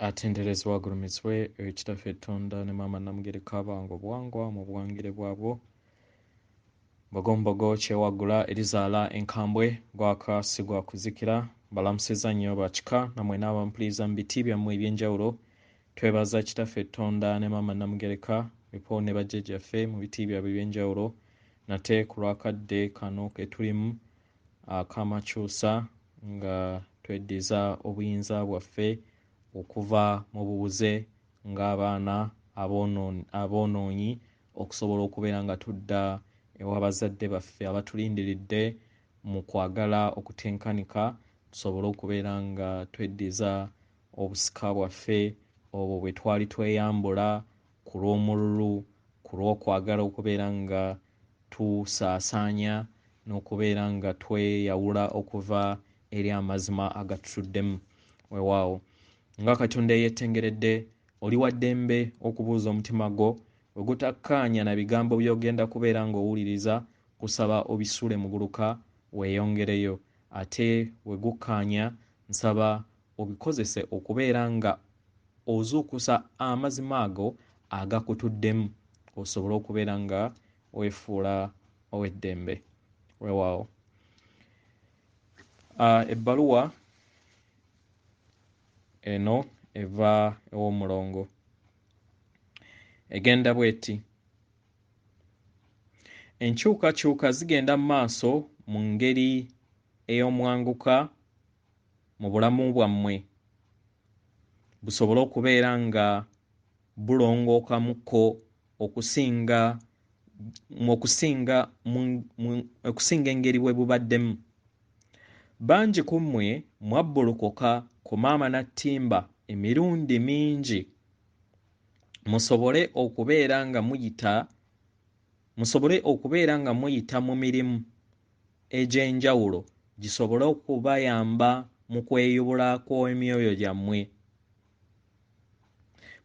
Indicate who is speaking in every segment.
Speaker 1: atenderezebwa agulumizibwe ekitaffe Tonda ne Maama Namugereka bango bwangwa mu buwangire bwabwo Bogombogo kyewaggula erizaala enkambwe gwaka sigwa kuzikira balamusiza nnyo bakika namwe n'abampuliriza mu biti byammwe eby'enjawulo twebaza kitaffe Tonda ne Maama Namugereka bipo ne bajjajjaffe mu biti byabwe eby'enjawulo nate ku lwakadde kano ke tulimu akamakyusa nga tweddiza obuyinza bwaffe okuva mu bubuze ng'abaana aboonoonyi okusobola okubeera nga tudda ewa bazadde baffe abatulindiridde mu kwagala okutenkanika tusobole okubeera nga tweddiza obusika bwaffe obwo bwe twali tweyambula ku lw'omululu ku lw'okwagala okubeera nga tusaasaanya n'okubeera nga tweyawula okuva eri amazima agatutuddemu weewaawo nga Katonda yeetengeredde oli wa ddembe okubuuza omutima gwo bwe gutakkaanya na bigambo by'ogenda kubeera ng'owuliriza kusaba obisule muguluka weeyongereyo ate we gukkaanya nsaba obikozese okubeera nga ozuukusa amazima ago agakutuddemu osobole okubeera nga weefuula ow'eddembe weewaawo ebbaluwa eno eva ew'Omulongo egenda bw'eti enkyukakyuka zigenda mu maaso mu ngeri ey'omwanguka mu bulamu bwammwe busobole okubeera nga bulongookamukko okusinga engeri bwe bubaddemu bangi ku mmwe mwabbulukoka ku Maama Nattimba emirundi mingi musobole okubeera nga muyita mu mirimu egy'enjawulo gisobole okubayamba mu kweyubula kw'emyoyo gyammwe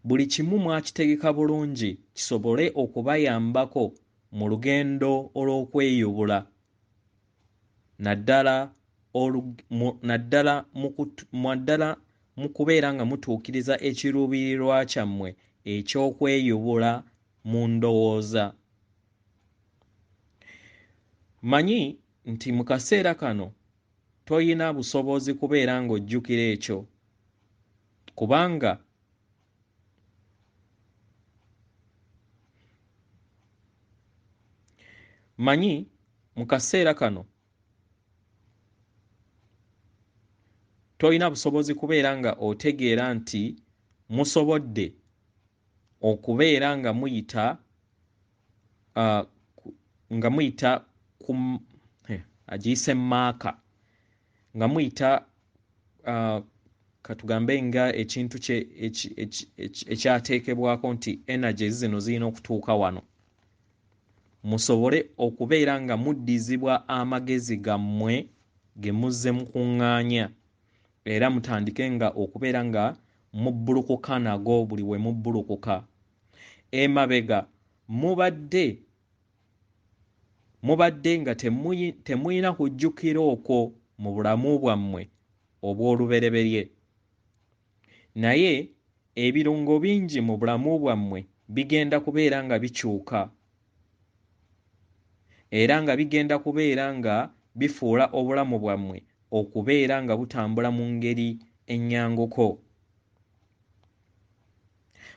Speaker 1: buli kimu mwakitegeka bulungi kisobole okubayambako mu lugendo olw'okweyubula naddala mu kubeera nga mutuukiriza ekiruubirirwa kyammwe eky'okweyubula mu ndowooza manyi nti mu kaseera kano toyina busobozi kubeera ng'ojjukira ekyo kubanga manyi mu kaseera kano toyina busobozi kubeera nga otegeera nti musobodde okubeera nga muyita agiyise maaka nga muyita katugambe nga ekintu ekyateekebwako nti energies zino zirina okutuuka wano musobole okubeera nga muddizibwa amagezi gammwe ge muzze mukuŋŋaanya era mutandike nga okubeera nga mubbulukuka nago buli we mubbulukuka emabega mubadde nga temuyina kujjukira okwo mu bulamu bwammwe obw'olubereberye naye ebirungo bingi mu bulamu bwammwe bigenda kubeera nga bikyuka era nga bigenda kubeera nga bifuula obulamu bwammwe okubeera nga butambula mu ngeri ennyanguko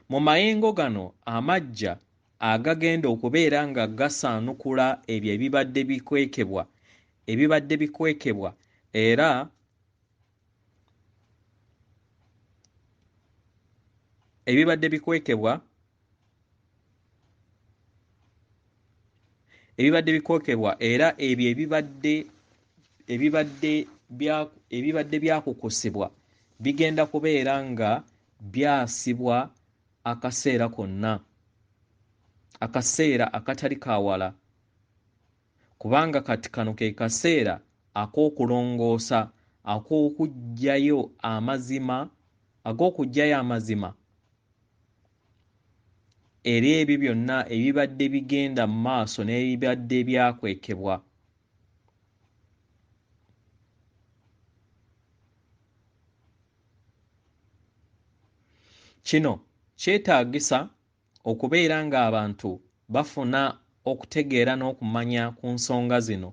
Speaker 1: mu mayengo gano amaggya agagenda okubeera nga gasaanukula ebyo ebibadde bikwekebwa era ebibadde bikwekebwa era ebyo ebibadde byakukosebwa bigenda kubeera nga byasibwa akaseera konna akaseera akatali kaawala kubanga kati kano ke kaseera ak'okulongoosa ag'okuggyayo amazima era ebyo byonna ebibadde bigenda mu maaso n'ebibadde byakwekebwa Kino kyetaagisa okubeera ng'abantu bafuna okutegeera n'okumanya ku nsonga zino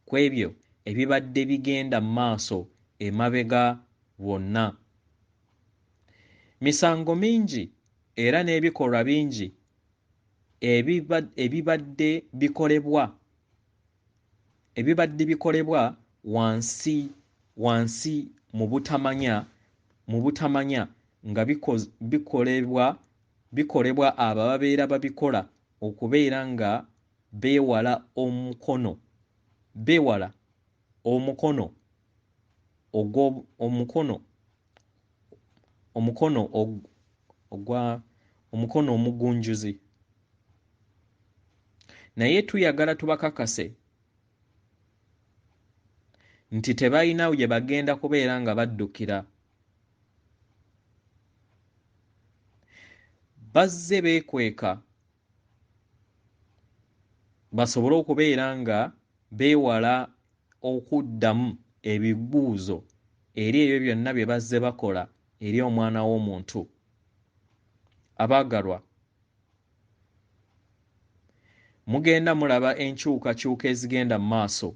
Speaker 1: ku ebyo ebibadde bigenda mu maaso emabega wonna. Misango mingi era n'ebikolwa bingi ebibadde bikolebwa wansi mu butamanya nga bikolebwa abo ababeera babikola okubeera nga beewala omukono omugunjuzi. Naye tuyagala tubakakase nti tebalina gye bagenda kubeera nga baddukira. Bazze beekweka basobole okubeera nga beewala okuddamu ebibuuzo eri ebyo byonna bye bazze bakola eri omwana w'omuntu. Abaagalwa, mugenda mulaba enkyukakyuka ezigenda mu maaso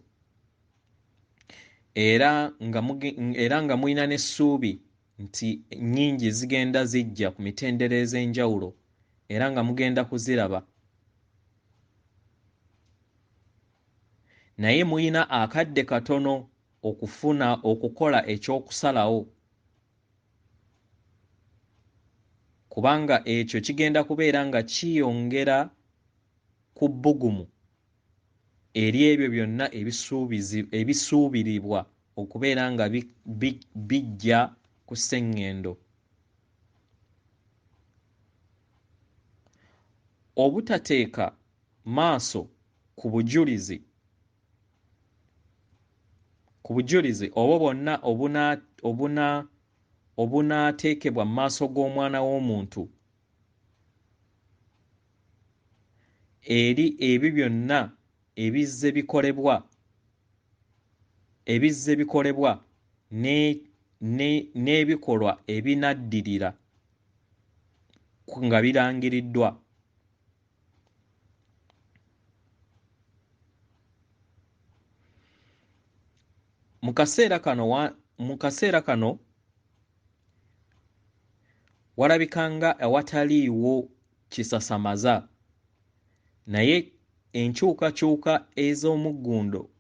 Speaker 1: era nga mulina n'essuubi nti nnyingi zigenda zijja ku mitendera ez'enjawulo era nga mugenda kuziraba. Naye muyina akadde katono okukola ekyokusalawo, kubanga ekyo kigenda kubeera nga kiyongera ku bbugumu eri ebyo byonna ebisuubiribwa okubeera nga bijja ku sseŋŋendo. Obutateeka maaso ku bujulizi obwo bwonna obunaateekebwa mu maaso g'omwana w'omuntu eri ebyo byonna ebizze bikolebwa n'ebikolwa ebinaddirira nga birangiriddwa. Mu kaseera kano walabikanga awataliiwo kisasamaza, naye enkyukakyuka ez'omuggundo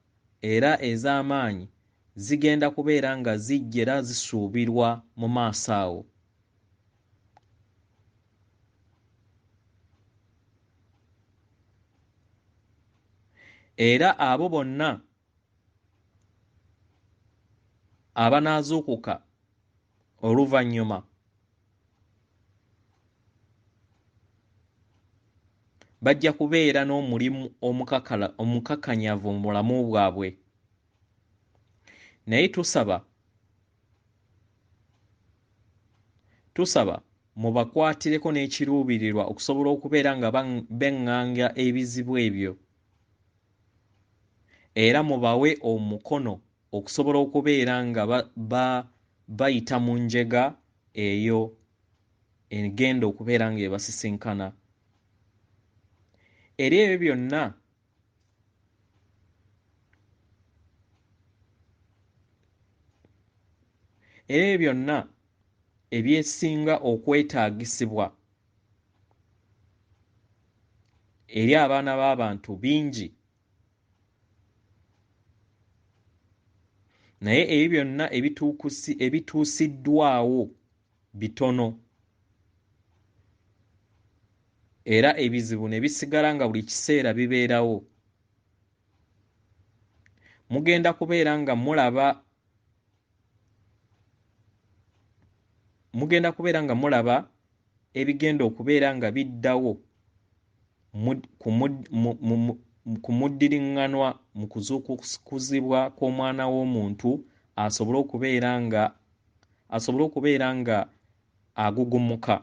Speaker 1: era ez'amaanyi zigenda kubeera nga zijja era zisuubirwa mu maaso awo. Era abo bonna abanaazuukuka oluvannyuma bajja kubeera n'omulimu omukakanyavu mu bulamu bwabwe. Naye tusaba mubakwatireko n'ekiruubirirwa okusobola okubeera nga beŋŋanga ebizibu ebyo era mubawe omukono okusobola okubeera nga bayita mu njega eyo egenda okubeera nga ebasisinkana. Era ebyo byonna ebyesinga okwetaagisibwa eri abaana b'abantu bingi, naye ebyo byonna ebituusiddwawo bitono era ebizibu ne bisigala nga buli kiseera bibeerawo. Mugenda kubeera nga mulaba ebigenda okubeera nga biddawo ku muddiriŋŋanwa mu kuzuukuzibwa kw'omwana w'omuntu asobole okubeera nga agugumuka.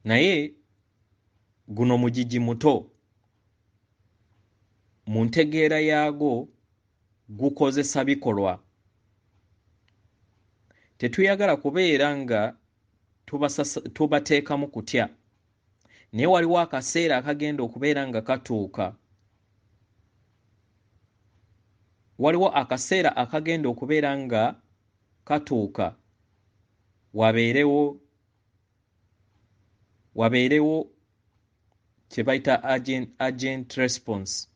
Speaker 1: Naye guno mugigi muto, mu ntegeera yaagwo gukozesa bikolwa tetuyagala kubeera nga tubateekamu kutya, naye waliwo akaseera akagenda okubeera nga katuuka. Waliwo akaseera akagenda okubeera nga katuuka wabeerewo kye bayita agent response.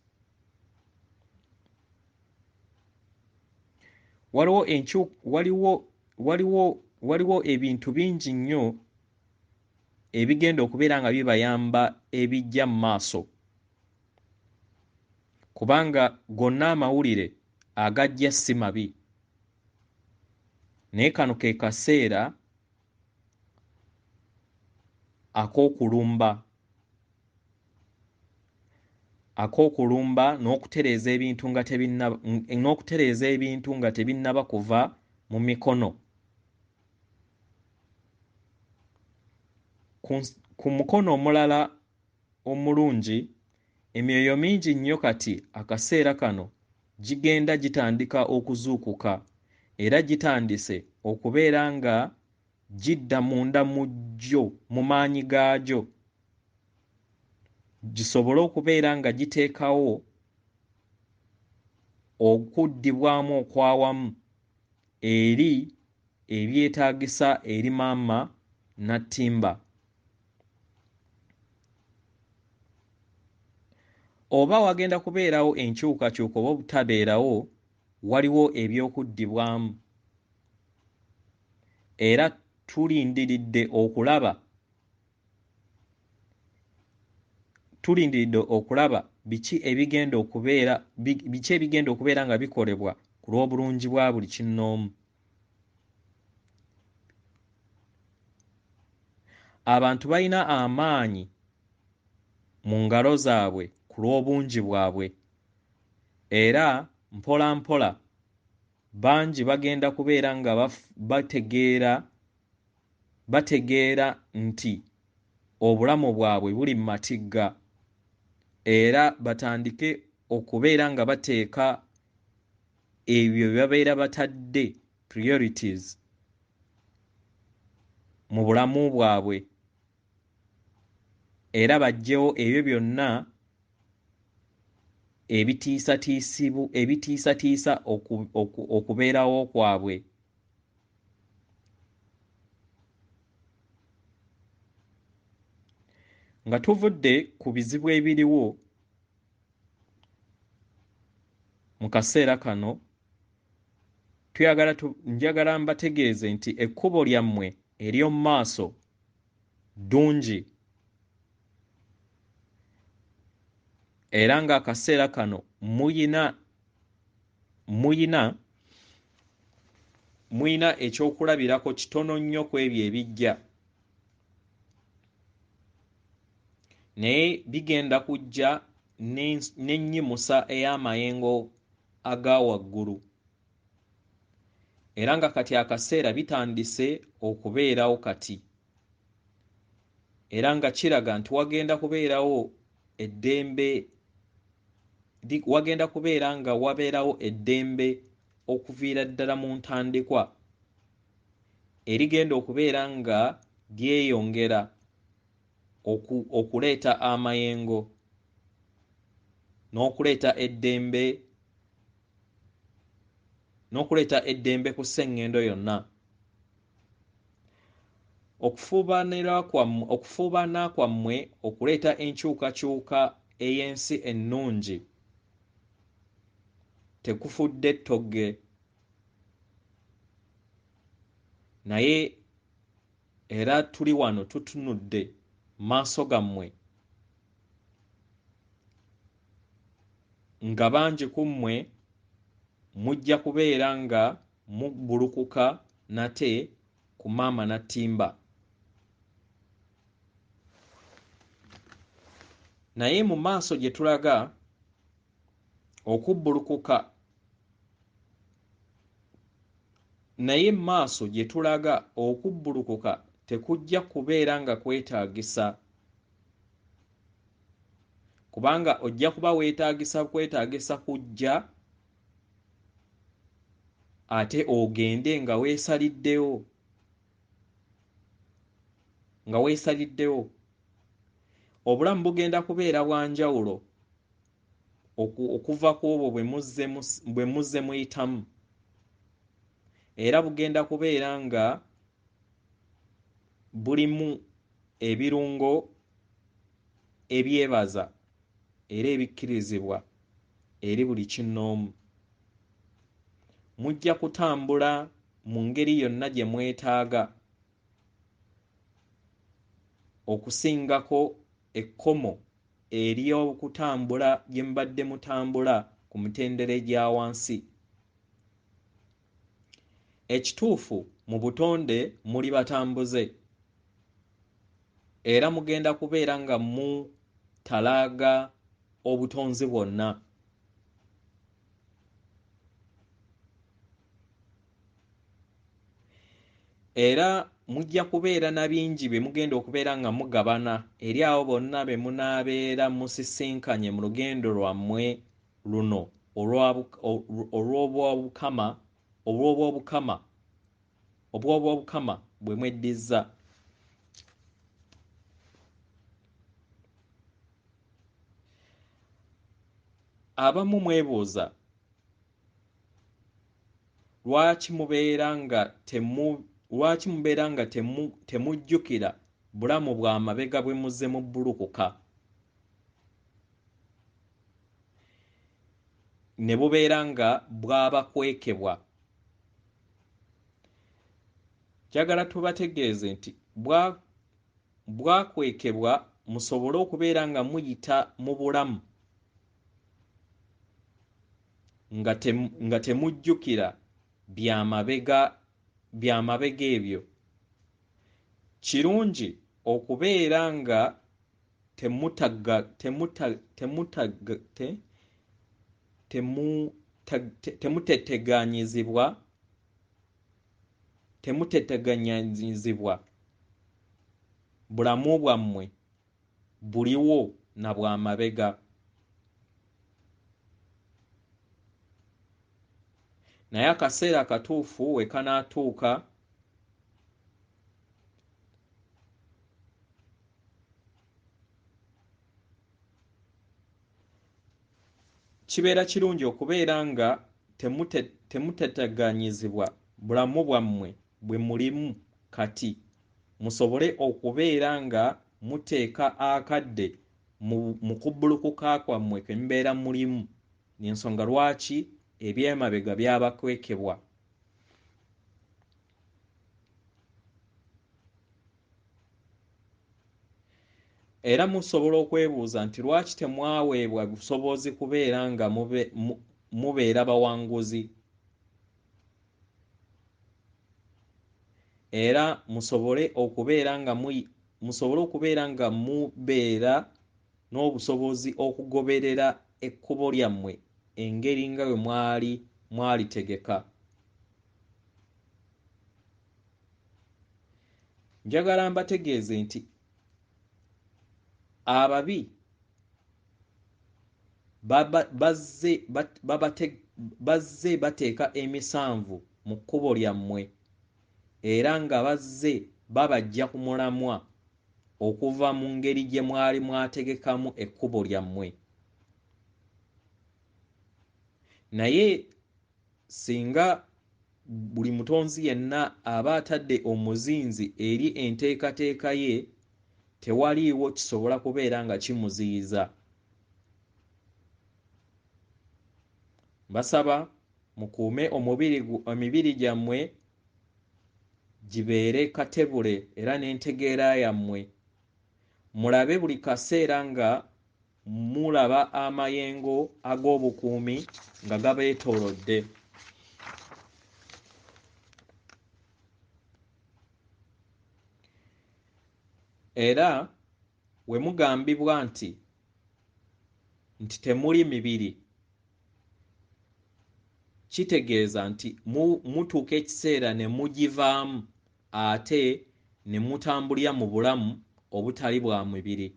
Speaker 1: Waliwo ebintu bingi nnyo ebigenda okubeera nga bibayamba ebijja mu maaso, kubanga gonna amawulire agajja si mabi, naye kano ke kaseera ak'okulumba n'okutereeza ebintu nga tebinnaba kuva mu mikono. Ku mukono omulala omulungi, emyoyo mingi nnyo kati akaseera kano gigenda gitandika okuzuukuka era gitandise okubeera nga gidda munda mu gyo, mu maanyi gaagyo, gisobole okubeera nga giteekawo okuddibwamu okwawamu eri ebyetaagisa eri maama Nattimba. Oba wagenda kubeerawo enkyukakyuka oba obutabeerawo, waliwo ebyokuddibwamu era tulindiridde okulaba biki ebigenda okubeera nga bikolebwa ku lw'obulungi bwa buli kinnoomu. Abantu balina amaanyi mu ngalo zaabwe ku lw'obungi bwabwe, era mpola mpola bangi bagenda kubeera nga bategeera nti obulamu bwabwe buli mu matigga, era batandike okubeera nga bateeka ebyo bye babeera batadde priorities mu bulamu bwabwe, era baggyewo ebyo byonna ebitiisatiisa okubeerawo kwabwe. Nga tuvudde ku bizibu ebiriwo mu kaseera kano, njagala mbategeeze nti ekkubo lyammwe ery'omu maaso ddungi, era ng'akaseera kano muyina ekyokulabirako kitono nnyo ku ebyo ebijja, naye bigenda kujja n'ennyimusa ey'amayengo aga waggulu, era nga kati akaseera bitandise okubeerawo kati, era nga kiraga nti wagenda kubeera nga wabeerawo eddembe okuviira ddala mu ntandikwa erigenda okubeera nga lyeyongera okuleeta amayengo n'okuleeta eddembe ku sseŋŋendo yonna. Okufuubaana kwammwe okuleeta enkyukakyuka ey'ensi ennungi tekufudde ttogge, naye era tuli wano tutunudde maaso gammwe nga bangi ku mmwe mujja kubeera nga mubulukuka nate ku maama Nattimba. Naye mu maaso gye tulaga okubbulukuka, tekujja kubeera nga kwetaagisa, kubanga ojja kuba kwetaagisa kujja ate ogende nga weesaliddewo obulamu bugenda kubeera bwanjawulo okuva ku obwo bwe muzze muyitamu, era bugenda kubeera nga bulimu ebirungo ebyebaza era ebikkirizibwa eri buli kinnoomu. Mujja kutambula mu ngeri yonna gye mwetaaga okusingako ekkomo ery'okutambula gye mbadde mutambula ku mitendera egya wansi. Ekituufu mu butonde muli batambuze era mugenda kubeera nga mutalaaga obutonzi bwonna. Era mujja kubeera na bingi bye mugenda okubeera nga mugabana eri abo bonna be munaabeera musisinkanye mu lugendo lwammwe luno obw'obwobukama bwe mweddiza. Abamu mwebuuza lwaki mubeera nga temujjukira bulamu bwa mabega bwe muzze mu bbulukuka ne bubeera nga bwabakwekebwa. Njagala tubategeeze nti bwakwekebwa musobole okubeera nga muyita mu bulamu nga temujjukira byamabega ebyo. Kirungi okubeera nga temuteteganyizibwa bulamu bwammwe buliwo na bwamabega. Naye akaseera akatuufu we kanaatuuka kibeera kirungi okubeera nga temuteteganyizibwa bulamu bwammwe bwe mulimu kati, musobole okubeera nga muteeka akadde mu kubbulukuka kwammwe kwe mubeera mulimu. N'ensonga lwaki ebyemabega byabakwekebwa. Era musobola okwebuuza nti lwaki temwaweebwa busobozi kubeera nga mubeera bawanguzi, era musobole okubeera nga mubeera n'obusobozi okugoberera ekkubo lyammwe engeri nga bwe mwalitegeka. Njagala mbategeeze nti ababi bazze bateeka emisanvu mu kkubo lyammwe era nga bazze babajja ku mulamwa okuva mu ngeri gye mwali mwategekamu ekkubo lyammwe. Naye singa buli mutonzi yenna aba atadde omuzinzi eri enteekateeka ye, tewaliiwo kisobola kubeera nga kimuziyiza. Mbasaba mukuume emibiri gyammwe gibeere katebule era n'entegeera yammwe. Mulabe buli kaseera nga mulaba amayengo ag'obukuumi nga gabeetoolodde. Era we mugambibwa nti temuli mibiri, kitegeeza nti mutuuka ekiseera ne mugivaamu ate ne mutambulira mu bulamu obutali bwa mibiri.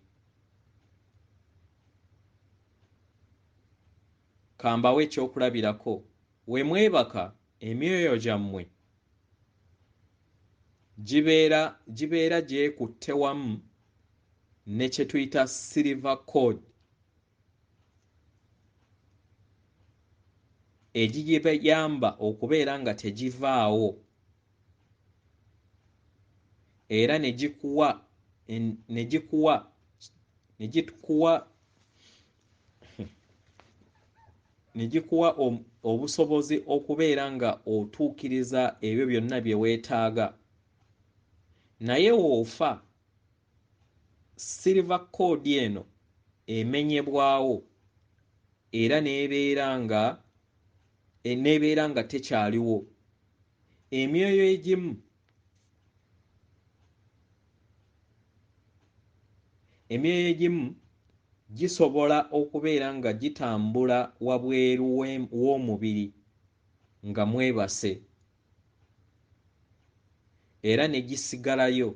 Speaker 1: Kambawo ekyokulabirako. We mwebaka emyoyo gyammwe gibeera gyekutte wamu ne kye tuyita silver cord egibayamba okubeera nga tegivaawo era ne gikuwa obusobozi okubeera nga otuukiriza ebyo byonna bye weetaaga. Naye woofa silver cord eno emenyebwawo era n'ebeera nga tekyaliwo, emyoyo egimu gisobola okubeera nga gitambula wabweru w'omubiri nga mwebase era ne gisigalayo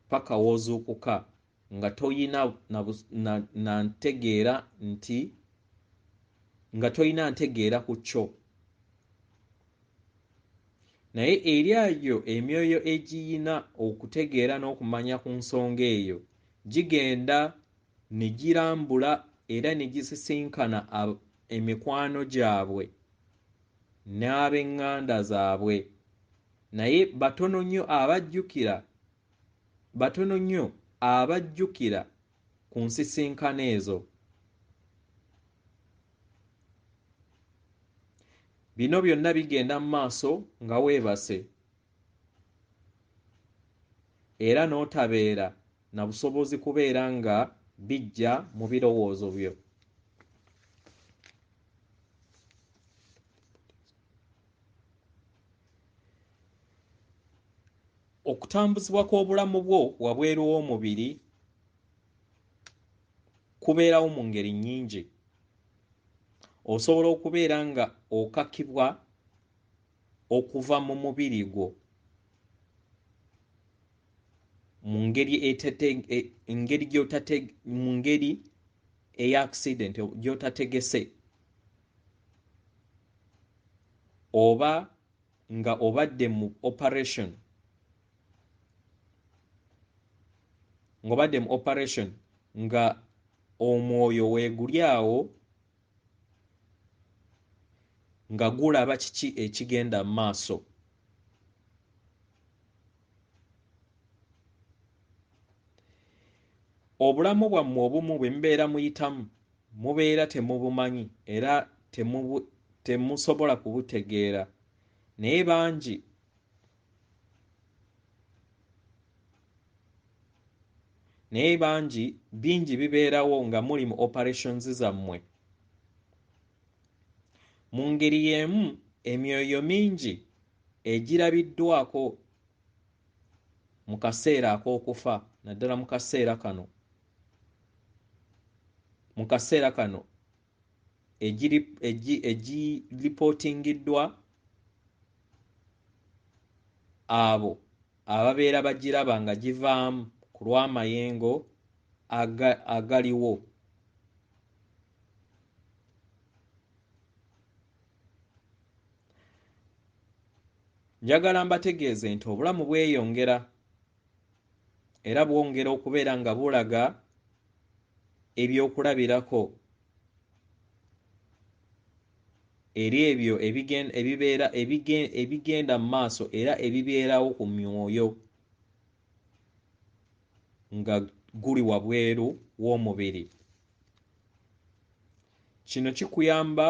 Speaker 1: paka w'ozuukuka nga toyina ntegeera ku kyo. Naye eri ayo emyoyo egiyina okutegeera n'okumanya ku nsonga eyo gigenda ne girambula era ne gisisinkana emikwano gyabwe n'ab'eŋŋanda zaabwe, naye batono nnyo abajjukira ku nsisinkano ezo. Bino byonna bigenda mu maaso nga weebase era n'otabeera na busobozi kubeera nga bijja mu birowoozo byo. Okutambuzibwa kw'obulamu bwo wabweru w'omubiri kubeerawo mu ngeri nnyingi. Osobola okubeera nga okakibwa okuva mu mubiri gwo mu ngeri eya accident gy'otategese, oba nga obadde mu operation nga omwoyo weeguli awo nga gulaba kiki ekigenda mu maaso. Obulamu bwammwe obumu bwe mubeera muyitamu mubeera temubumanyi era temusobola kubutegeera, naye bingi bibeerawo nga muli mu operations zammwe. Mu ngeri y'emu emyoyo mingi egirabiddwako mu kaseera ak'okufa, naddala mu kaseera kano egiripootingiddwa abo ababeera bagiraba nga givaamu ku lw'amayengo agaliwo. Njagala mbategeeze nti obulamu bweyongera era bwongera okubeera nga bulaga ebyokulabirako eri ebyo ebigenda mu maaso era ebibeerawo ku myoyo nga guli wabweru w'omubiri. Kino kikuyamba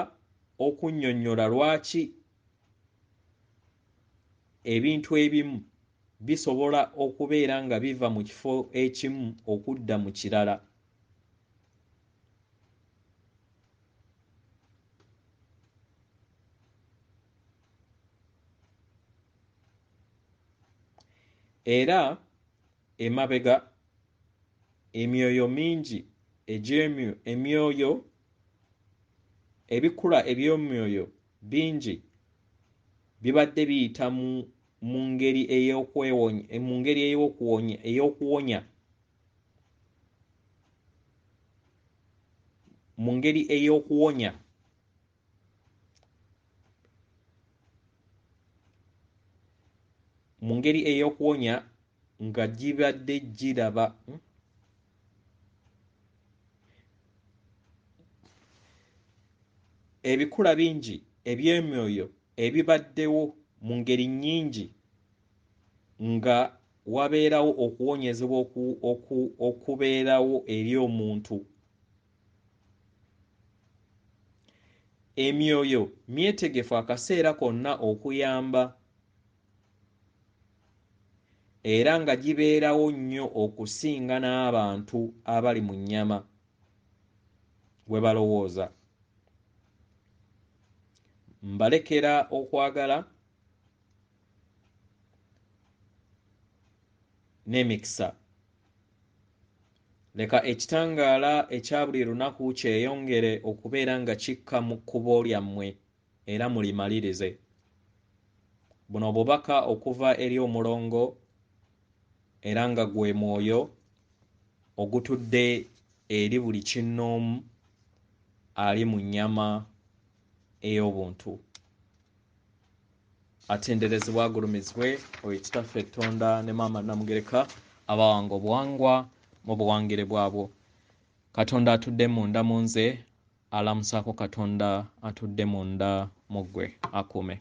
Speaker 1: okunnyonnyola lwaki ebintu ebimu bisobola okubeera nga biva mu kifo ekimu okudda mu kirala. Era emabega emyoyo mingi ebikula eby'omwoyo bingi bibadde biyita mu ngeri ey'okuwonya mu ngeri ey'okuwonya nga gibadde giraba ebikula bingi eby'emyoyo ebibaddewo mu ngeri nnyingi nga wabeerawo okuwonyezebwa okubeerawo eri omuntu. Emyoyo myetegefu akaseera konna okuyamba era nga gibeerawo nnyo okusinga n'abantu abali mu nnyama bwe balowooza. Mbalekera okwagala n'emikisa. Leka ekitangaala ekya buli lunaku kyeyongere okubeera nga kikka mu kkubo lyammwe era mulimalirize. Buno obubaka okuva eri Omulongo era nga gwe mwoyo ogutudde eri buli kinnoomu ali mu nnyama ey'obuntu. Atenderezebwa agulumizibwe oyo kitaffe Tonda ne Maama Namugereka abawanga obuwangwa mu buwangire bwabwo. Katonda atudde munda mu nze alamusaako Katonda atudde munda mu ggwe akuume.